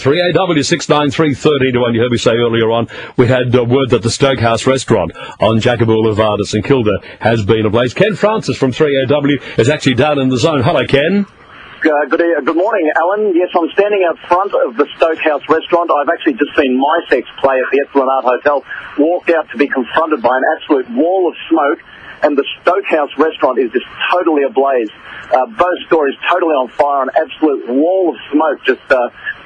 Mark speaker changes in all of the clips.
Speaker 1: 3AW 693-1321. You heard me say earlier on, we had word that the Stokehouse Restaurant on Jacob Boulevard at St Kilda has been ablaze. Ken Francis from 3AW is actually down in the zone. Hello, Ken.
Speaker 2: Good morning, Alan. Yes, I'm standing out front of the Stokehouse Restaurant. I've actually just seen my sex play at the Esplanade Hotel, walked out to be confronted by an absolute wall of smoke, and the Stokehouse Restaurant is just totally ablaze. Both stories totally on fire, an absolute wall of smoke just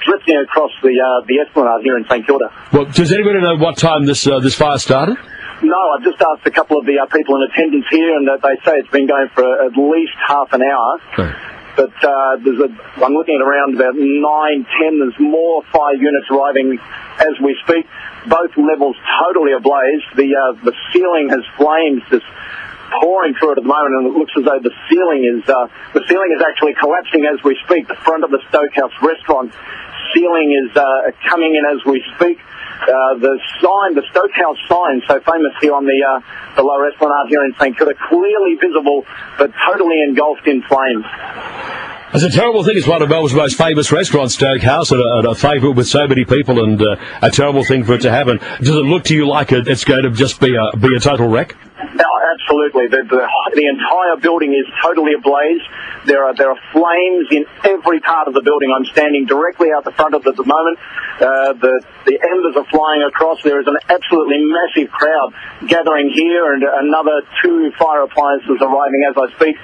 Speaker 2: drifting across the Esplanade here in St Kilda.
Speaker 1: Well, does anybody know what time this fire started?
Speaker 2: No, I've just asked a couple of the people in attendance here, and they say it's been going for at least half an hour. Okay. But I'm looking at around about 9, 10. There's more fire units arriving as we speak. Both levels totally ablaze. The ceiling has flames just pouring through it at the moment, and it looks as though the ceiling is actually collapsing as we speak. The front of the Stokehouse Restaurant ceiling is coming in as we speak. The Stokehouse sign, so famous here on the Lower Esplanade here in St Kilda, clearly visible but totally engulfed in flames.
Speaker 1: It's a terrible thing. It's one of Melbourne's most famous restaurants, Stokehouse, and a favourite with so many people, and a terrible thing for it to happen. Does it look to you like it's going to just be a total wreck?
Speaker 2: Absolutely. The entire building is totally ablaze. There are flames in every part of the building. I'm standing directly out the front of it at the moment. The embers are flying across. There is an absolutely massive crowd gathering here, and another 2 fire appliances arriving as I speak.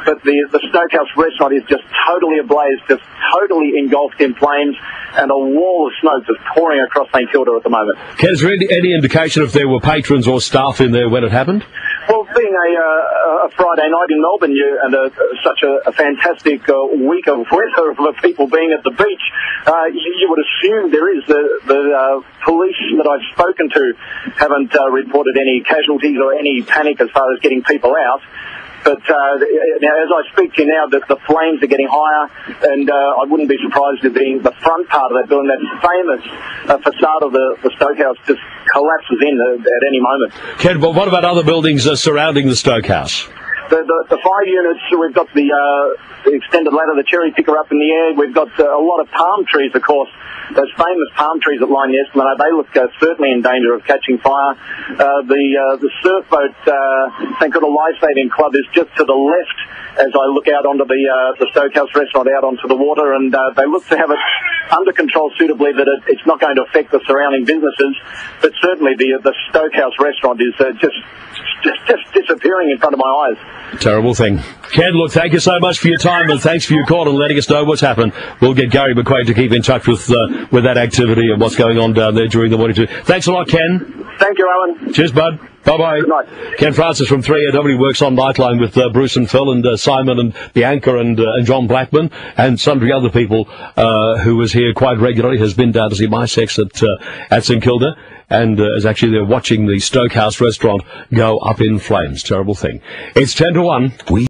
Speaker 2: But the Stokehouse Restaurant is just totally ablaze, just totally engulfed in flames, and a wall of smoke just pouring across St Kilda at the moment.
Speaker 1: Ken, is there any indication if there were patrons or staff in there when it happened?
Speaker 2: Well, being a Friday night in Melbourne, and such a fantastic week of weather for people being at the beach, you would assume there is. The police that I've spoken to haven't reported any casualties or any panic as far as getting people out. But now, as I speak to you now, the flames are getting higher, and I wouldn't be surprised if the front part of that building, that famous facade of the Stokehouse, just collapses in at any moment.
Speaker 1: Ken, well, what about other buildings surrounding the Stokehouse?
Speaker 2: The 5 units, we've got the extended ladder, the cherry picker up in the air. We've got a lot of palm trees, of course. Those famous palm trees that line the Esplanade, they look certainly in danger of catching fire. The surfboat, St Kilda Lifesaving Club, is just to the left as I look out onto the Stokehouse Restaurant, out onto the water, and they look to have it under control suitably, that it's not going to affect the surrounding businesses. But certainly the Stokehouse Restaurant is just disappearing in front of my eyes.
Speaker 1: Terrible thing. Ken, look, thank you so much for your time, and thanks for your call and letting us know what's happened. We'll get Gary McQuaid to keep in touch with that activity and what's going on down there during the morning too. Thanks a lot, Ken.
Speaker 2: Thank you, Alan.
Speaker 1: Cheers, bud. Bye-bye.
Speaker 2: Good night.
Speaker 1: Ken Francis from 3AW works on Nightline with Bruce and Phil and Simon and Bianca and John Blackman and sundry other people who was here quite regularly, has been down to see my sex at St Kilda, and is actually there watching the Stokehouse Restaurant go up in flames. Terrible thing. It's 10 to 1.